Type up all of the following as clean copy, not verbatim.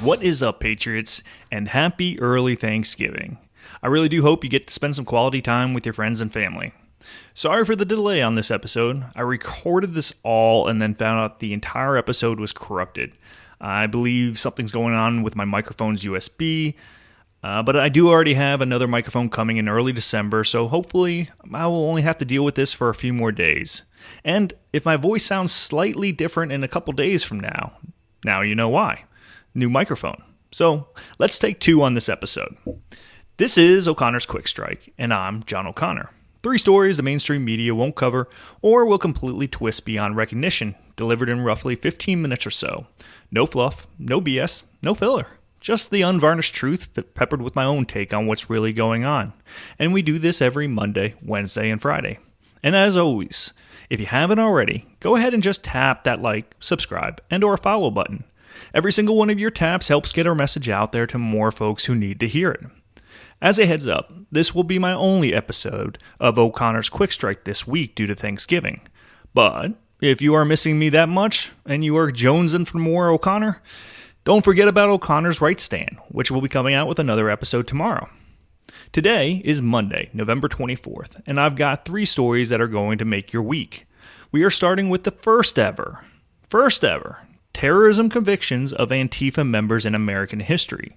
What is up, Patriots, and happy early Thanksgiving. I really do hope you get to spend some quality time with your friends and family. Sorry for the delay on this episode. I recorded this all and then found out the entire episode was corrupted. I believe something's going on with my microphone's USB, but I do already have another microphone coming in early December, so hopefully I will only have to deal with this for a few more days. And if my voice sounds slightly different in a couple days from now you know why. New microphone. So let's take two on this episode. This is O'Connor's Quick Strike, and I'm John O'Connor. 3 stories the mainstream media won't cover or will completely twist beyond recognition, delivered in roughly 15 minutes or so. No fluff, no BS, no filler. Just the unvarnished truth peppered with my own take on what's really going on. And we do this every Monday, Wednesday, and Friday. And as always, if you haven't already, go ahead and just tap that like, subscribe, and or follow button. Every single one of your taps helps get our message out there to more folks who need to hear it. As a heads up, this will be my only episode of O'Connor's Quick Strike this week due to Thanksgiving. But if you are missing me that much and you are jonesing for more O'Connor, don't forget about O'Connor's Right Stand, which will be coming out with another episode tomorrow. Today is Monday, November 24th, and I've got 3 stories that are going to make your week. We are starting with the first ever terrorism convictions of Antifa members in American history.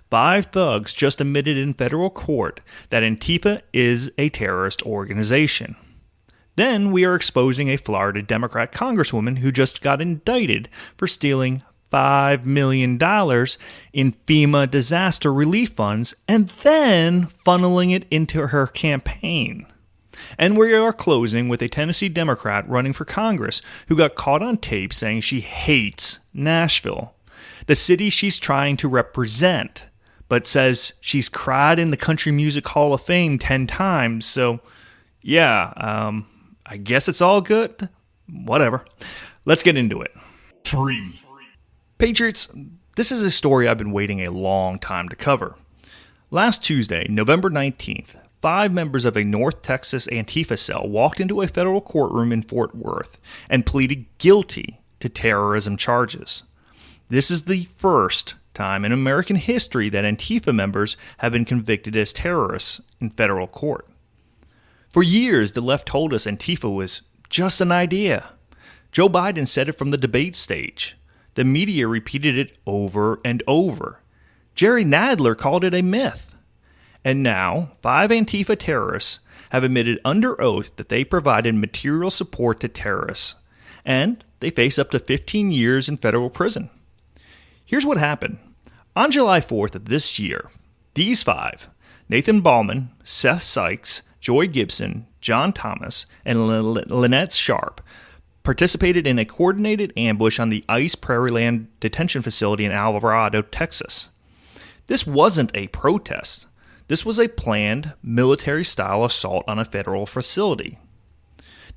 5 thugs just admitted in federal court that Antifa is a terrorist organization. Then we are exposing a Florida Democrat congresswoman who just got indicted for stealing $5 million in FEMA disaster relief funds and then funneling it into her campaign. And we are closing with a Tennessee Democrat running for Congress who got caught on tape saying she hates Nashville, the city she's trying to represent, but says she's cried in the Country Music Hall of Fame 10 times, so yeah, I guess it's all good. Whatever. Let's get into it. 3. Patriots, this is a story I've been waiting a long time to cover. Last Tuesday, November 19th, 5 members of a North Texas Antifa cell walked into a federal courtroom in Fort Worth and pleaded guilty to terrorism charges. This is the first time in American history that Antifa members have been convicted as terrorists in federal court. For years, the left told us Antifa was just an idea. Joe Biden said it from the debate stage. The media repeated it over and over. Jerry Nadler called it a myth. And now, 5 Antifa terrorists have admitted under oath that they provided material support to terrorists, and they face up to 15 years in federal prison. Here's what happened. On July 4th of this year, these 5, Nathan Ballman, Seth Sykes, Joy Gibson, John Thomas, and Lynette Sharp, participated in a coordinated ambush on the ICE Prairieland Detention Facility in Alvarado, Texas. This wasn't a protest. This was a planned, military-style assault on a federal facility.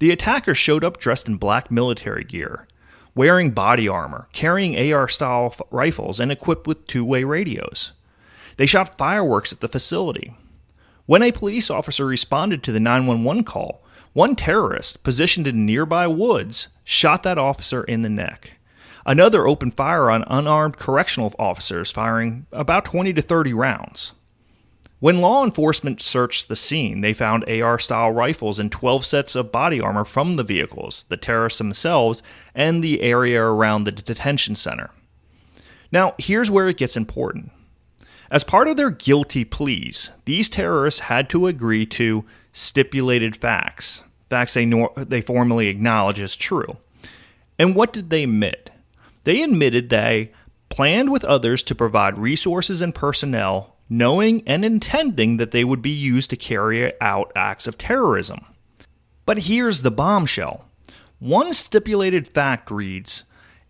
The attackers showed up dressed in black military gear, wearing body armor, carrying AR-style rifles, and equipped with 2-way radios. They shot fireworks at the facility. When a police officer responded to the 911 call, one terrorist, positioned in nearby woods, shot that officer in the neck. Another opened fire on unarmed correctional officers, firing about 20 to 30 rounds. When law enforcement searched the scene, they found AR-style rifles and 12 sets of body armor from the vehicles, the terrorists themselves, and the area around the detention center. Now, here's where it gets important. As part of their guilty pleas, these terrorists had to agree to stipulated facts they formally acknowledge as true. And what did they admit? They admitted they planned with others to provide resources and personnel, knowing and intending that they would be used to carry out acts of terrorism. But here's the bombshell. One stipulated fact reads,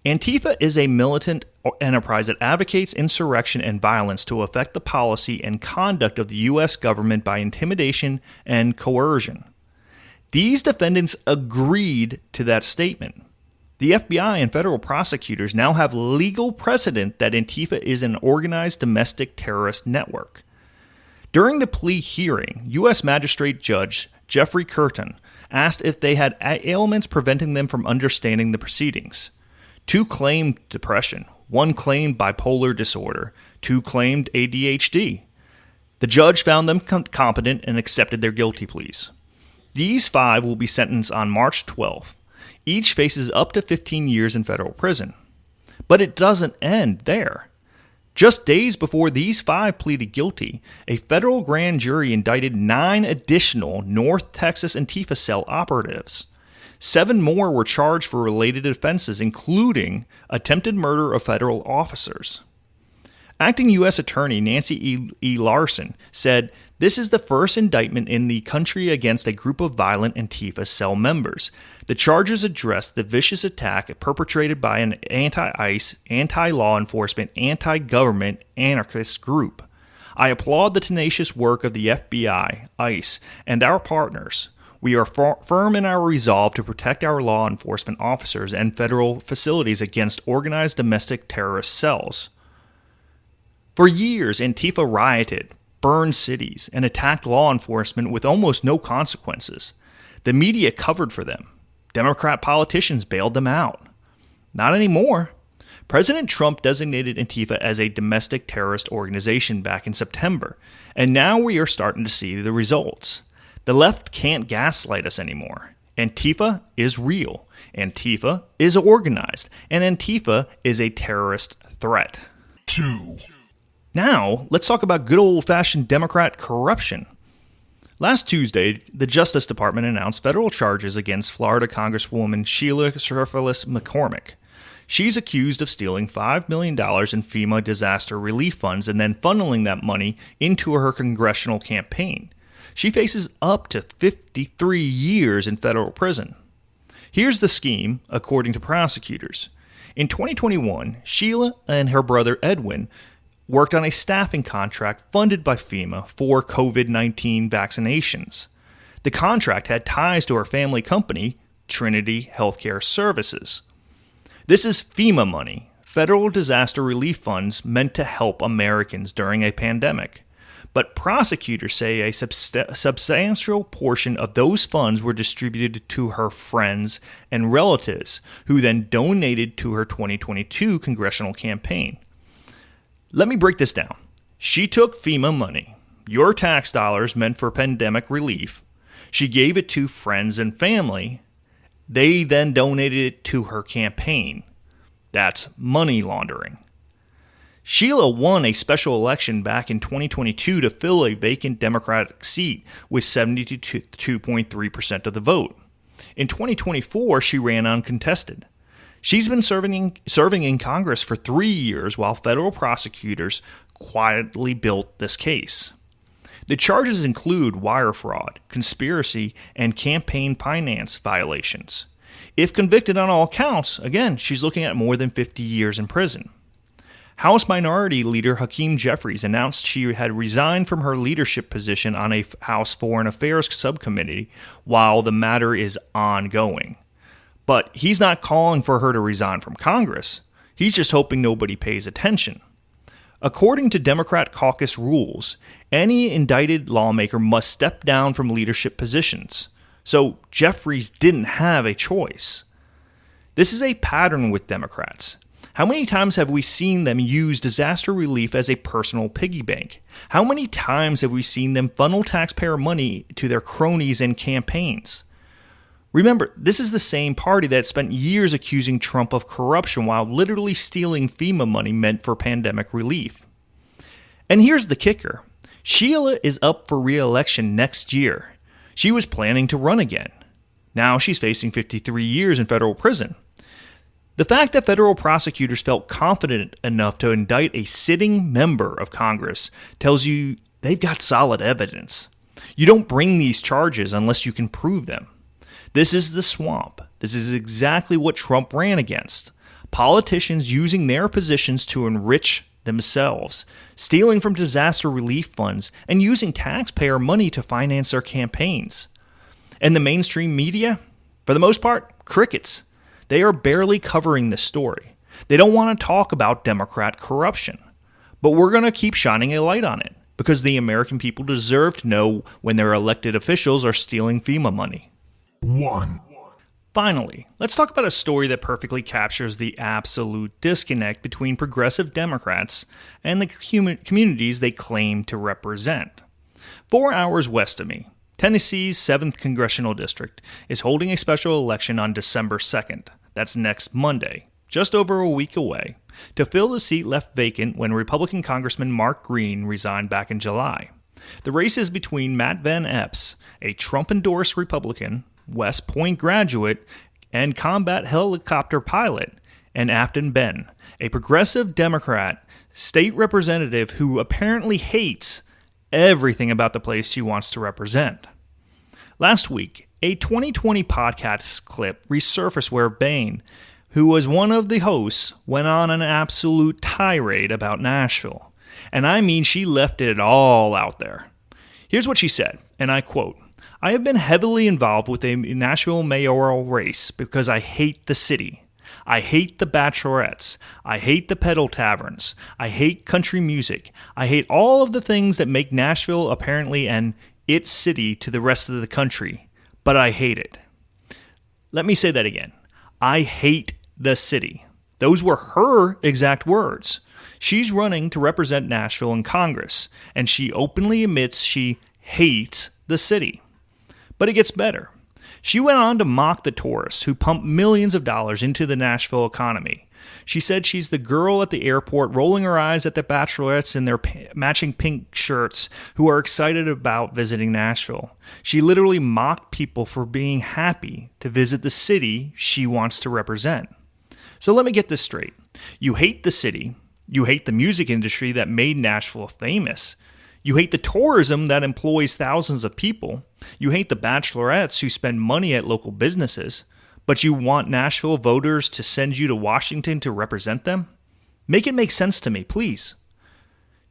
Antifa is a militant enterprise that advocates insurrection and violence to affect the policy and conduct of the U.S. government by intimidation and coercion. These defendants agreed to that statement. The FBI and federal prosecutors now have legal precedent that Antifa is an organized domestic terrorist network. During the plea hearing, U.S. Magistrate Judge Jeffrey Curtin asked if they had ailments preventing them from understanding the proceedings. 2 claimed depression, 1 claimed bipolar disorder, 2 claimed ADHD. The judge found them competent and accepted their guilty pleas. These 5 will be sentenced on March 12th. Each faces up to 15 years in federal prison. But it doesn't end there. Just days before these 5 pleaded guilty, a federal grand jury indicted 9 additional North Texas Antifa cell operatives. 7 more were charged for related offenses, including attempted murder of federal officers. Acting U.S. Attorney Nancy E. Larson said, "This is the first indictment in the country against a group of violent Antifa cell members. The charges address the vicious attack perpetrated by an anti-ICE, anti-law enforcement, anti-government anarchist group. I applaud the tenacious work of the FBI, ICE, and our partners. We are firm in our resolve to protect our law enforcement officers and federal facilities against organized domestic terrorist cells." For years, Antifa rioted, burned cities, and attacked law enforcement with almost no consequences. The media covered for them. Democrat politicians bailed them out. Not anymore. President Trump designated Antifa as a domestic terrorist organization back in September, and now we are starting to see the results. The left can't gaslight us anymore. Antifa is real. Antifa is organized. And Antifa is a terrorist threat. 2. Now, let's talk about good old-fashioned Democrat corruption. Last Tuesday, the Justice Department announced federal charges against Florida Congresswoman Sheila Cherfilus-McCormick. She's accused of stealing $5 million in FEMA disaster relief funds and then funneling that money into her congressional campaign. She faces up to 53 years in federal prison. Here's the scheme, according to prosecutors. In 2021, Sheila and her brother Edwin worked on a staffing contract funded by FEMA for COVID-19 vaccinations. The contract had ties to her family company, Trinity Healthcare Services. This is FEMA money, federal disaster relief funds meant to help Americans during a pandemic. But prosecutors say a substantial portion of those funds were distributed to her friends and relatives, who then donated to her 2022 congressional campaign. Let me break this down. She took FEMA money, your tax dollars meant for pandemic relief. She gave it to friends and family. They then donated it to her campaign. That's money laundering. Sheila won a special election back in 2022 to fill a vacant Democratic seat with 72.3% of the vote. In 2024, she ran uncontested. She's been serving in Congress for 3 years while federal prosecutors quietly built this case. The charges include wire fraud, conspiracy, and campaign finance violations. If convicted on all counts, again, she's looking at more than 50 years in prison. House Minority Leader Hakeem Jeffries announced she had resigned from her leadership position on a House Foreign Affairs subcommittee while the matter is ongoing. But he's not calling for her to resign from Congress. He's just hoping nobody pays attention. According to Democrat caucus rules, any indicted lawmaker must step down from leadership positions. So Jeffries didn't have a choice. This is a pattern with Democrats. How many times have we seen them use disaster relief as a personal piggy bank? How many times have we seen them funnel taxpayer money to their cronies and campaigns? Remember, this is the same party that spent years accusing Trump of corruption while literally stealing FEMA money meant for pandemic relief. And here's the kicker. Sheila is up for re-election next year. She was planning to run again. Now she's facing 53 years in federal prison. The fact that federal prosecutors felt confident enough to indict a sitting member of Congress tells you they've got solid evidence. You don't bring these charges unless you can prove them. This is the swamp. This is exactly what Trump ran against. Politicians using their positions to enrich themselves, stealing from disaster relief funds, and using taxpayer money to finance their campaigns. And the mainstream media? For the most part, crickets. They are barely covering this story. They don't want to talk about Democrat corruption. But we're going to keep shining a light on it, because the American people deserve to know when their elected officials are stealing FEMA money. 1. Finally, let's talk about a story that perfectly captures the absolute disconnect between progressive Democrats and the communities they claim to represent. 4 hours west of me, Tennessee's 7th Congressional District is holding a special election on December 2nd. That's next Monday, just over a week away, to fill the seat left vacant when Republican Congressman Mark Green resigned back in July. The race is between Matt Van Epps, a Trump-endorsed Republican, West Point graduate, and combat helicopter pilot, and Aftyn Behn, a progressive Democrat state representative who apparently hates everything about the place she wants to represent. Last week, a 2020 podcast clip resurfaced where Behn, who was one of the hosts, went on an absolute tirade about Nashville. And I mean, she left it all out there. Here's what she said, and I quote, "I have been heavily involved with the Nashville mayoral race because I hate the city. I hate the bachelorettes. I hate the pedal taverns. I hate country music. I hate all of the things that make Nashville apparently an it city to the rest of the country. But I hate it." Let me say that again. I hate the city. Those were her exact words. She's running to represent Nashville in Congress, and she openly admits she hates the city. But it gets better. She went on to mock the tourists who pump millions of dollars into the Nashville economy. She said she's the girl at the airport rolling her eyes at the bachelorettes in their matching pink shirts who are excited about visiting Nashville. She literally mocked people for being happy to visit the city she wants to represent. So let me get this straight. You hate the city. You hate the music industry that made Nashville famous. You hate the tourism that employs thousands of people. You hate the bachelorettes who spend money at local businesses. But you want Nashville voters to send you to Washington to represent them? Make it make sense to me, please.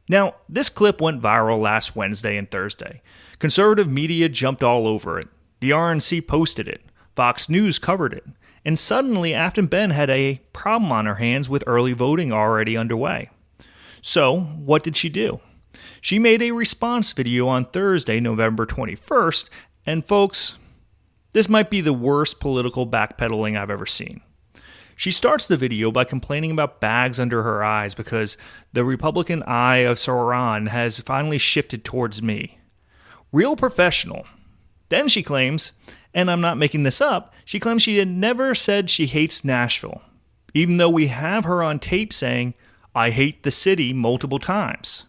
Now, this clip went viral last Wednesday and Thursday. Conservative media jumped all over it. The RNC posted it. Fox News covered it. And suddenly, Aftyn Behn had a problem on her hands with early voting already underway. So, what did she do? She made a response video on Thursday, November 21st, and folks, this might be the worst political backpedaling I've ever seen. She starts the video by complaining about bags under her eyes because the Republican eye of Sauron has finally shifted towards me. Real professional. Then she claims, and I'm not making this up, she claims she had never said she hates Nashville, even though we have her on tape saying, "I hate the city" multiple times.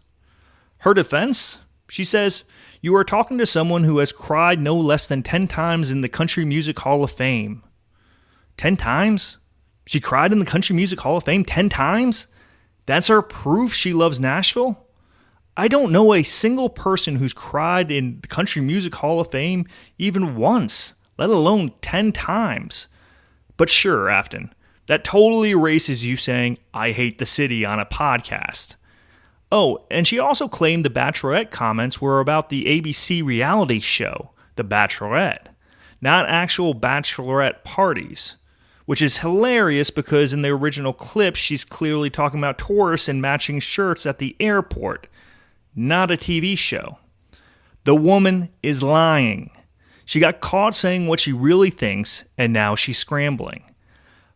Her defense? She says, "You are talking to someone who has cried no less than 10 times in the Country Music Hall of Fame." 10 times? She cried in the Country Music Hall of Fame 10 times? That's her proof she loves Nashville? I don't know a single person who's cried in the Country Music Hall of Fame even once, let alone 10 times. But sure, Aftyn, that totally erases you saying, "I hate the city" on a podcast. Oh, and she also claimed the Bachelorette comments were about the ABC reality show, The Bachelorette, not actual Bachelorette parties, which is hilarious because in the original clip, she's clearly talking about tourists in matching shirts at the airport, not a TV show. The woman is lying. She got caught saying what she really thinks, and now she's scrambling.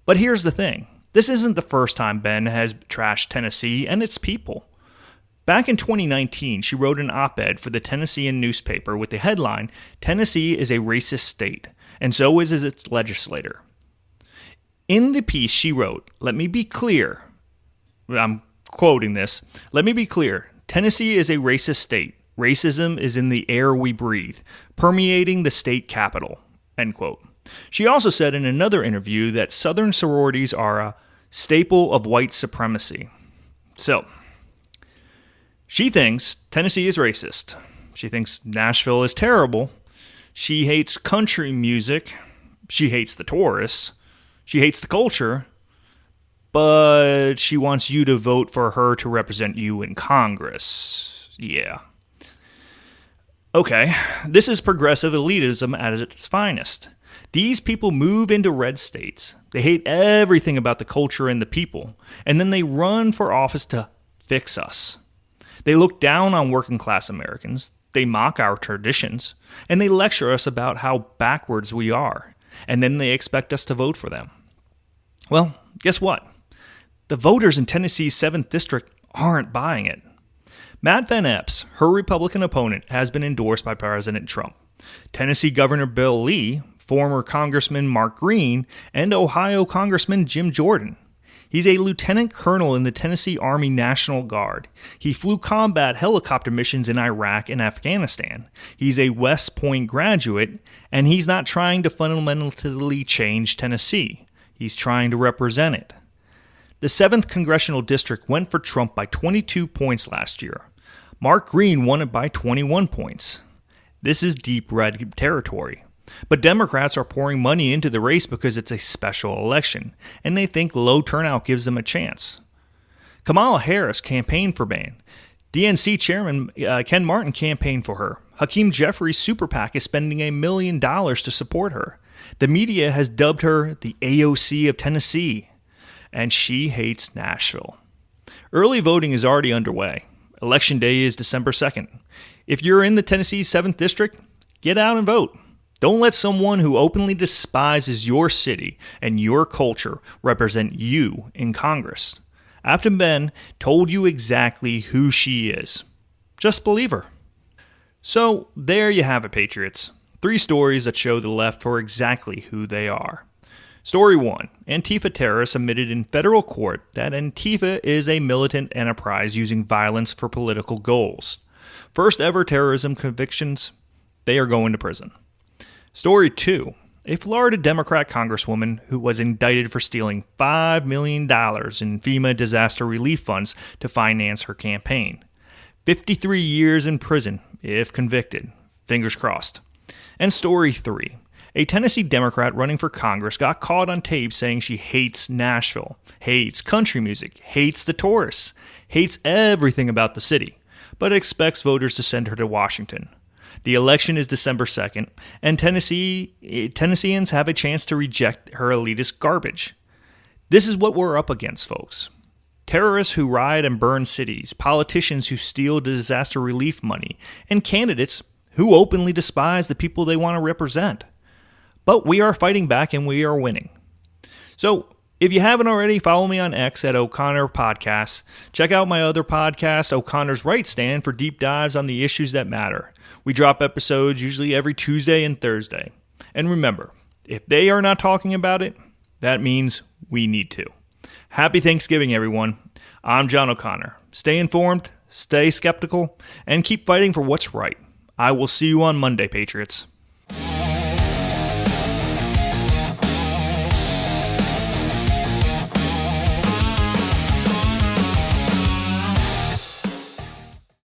But here's the thing. This isn't the first time Behn has trashed Tennessee and its people. Back in 2019, she wrote an op-ed for the Tennessean newspaper with the headline, "Tennessee is a racist state, and so is its legislator." In the piece, she wrote, "Let me be clear." I'm quoting this. "Let me be clear. Tennessee is a racist state. Racism is in the air we breathe, permeating the state capital." End quote. She also said in another interview that Southern sororities are a staple of white supremacy. So, she thinks Tennessee is racist. She thinks Nashville is terrible. She hates country music. She hates the tourists. She hates the culture. But she wants you to vote for her to represent you in Congress. Yeah. Okay, this is progressive elitism at its finest. These people move into red states. They hate everything about the culture and the people. And then they run for office to fix us. They look down on working class Americans, they mock our traditions, and they lecture us about how backwards we are. and then they expect us to vote for them. Well, guess what? The voters in Tennessee's 7th District aren't buying it. Matt Van Epps, her Republican opponent, has been endorsed by President Trump. Tennessee Governor Bill Lee, former Congressman Mark Green, and Ohio Congressman Jim Jordan. He's a lieutenant colonel in the Tennessee Army National Guard. He flew combat helicopter missions in Iraq and Afghanistan. He's a West Point graduate, and he's not trying to fundamentally change Tennessee. He's trying to represent it. The 7th Congressional District went for Trump by 22 points last year. Mark Green won it by 21 points. This is deep red territory. But Democrats are pouring money into the race because it's a special election, and they think low turnout gives them a chance. Kamala Harris campaigned for Behn. DNC Chairman Ken Martin campaigned for her. Hakeem Jeffries' super PAC is spending $1 million to support her. The media has dubbed her the AOC of Tennessee, and she hates Nashville. Early voting is already underway. Election Day is December 2nd. If you're in the Tennessee 7th District, get out and vote. Don't let someone who openly despises your city and your culture represent you in Congress. Aftyn Behn told you exactly who she is. Just believe her. So there you have it, Patriots. 3 stories that show the left for exactly who they are. Story 1. Antifa terrorists admitted in federal court that Antifa is a militant enterprise using violence for political goals. First ever terrorism convictions, they are going to prison. Story 2. A Florida Democrat congresswoman who was indicted for stealing $5 million in FEMA disaster relief funds to finance her campaign. 53 years in prison if convicted. Fingers crossed. And story 3. A Tennessee Democrat running for Congress got caught on tape saying she hates Nashville, hates country music, hates the tourists, hates everything about the city, but expects voters to send her to Washington. The election is December 2nd, and Tennesseans have a chance to reject her elitist garbage. This is what we're up against, folks. Terrorists who riot and burn cities, politicians who steal disaster relief money, and candidates who openly despise the people they want to represent. But we are fighting back and we are winning. So, if you haven't already, follow me on X at O'Connor Podcasts. Check out my other podcast, O'Connor's Right Stand, for deep dives on the issues that matter. We drop episodes usually every Tuesday and Thursday. And remember, if they are not talking about it, that means we need to. Happy Thanksgiving, everyone. I'm John O'Connor. Stay informed, stay skeptical, and keep fighting for what's right. I will see you on Monday, Patriots.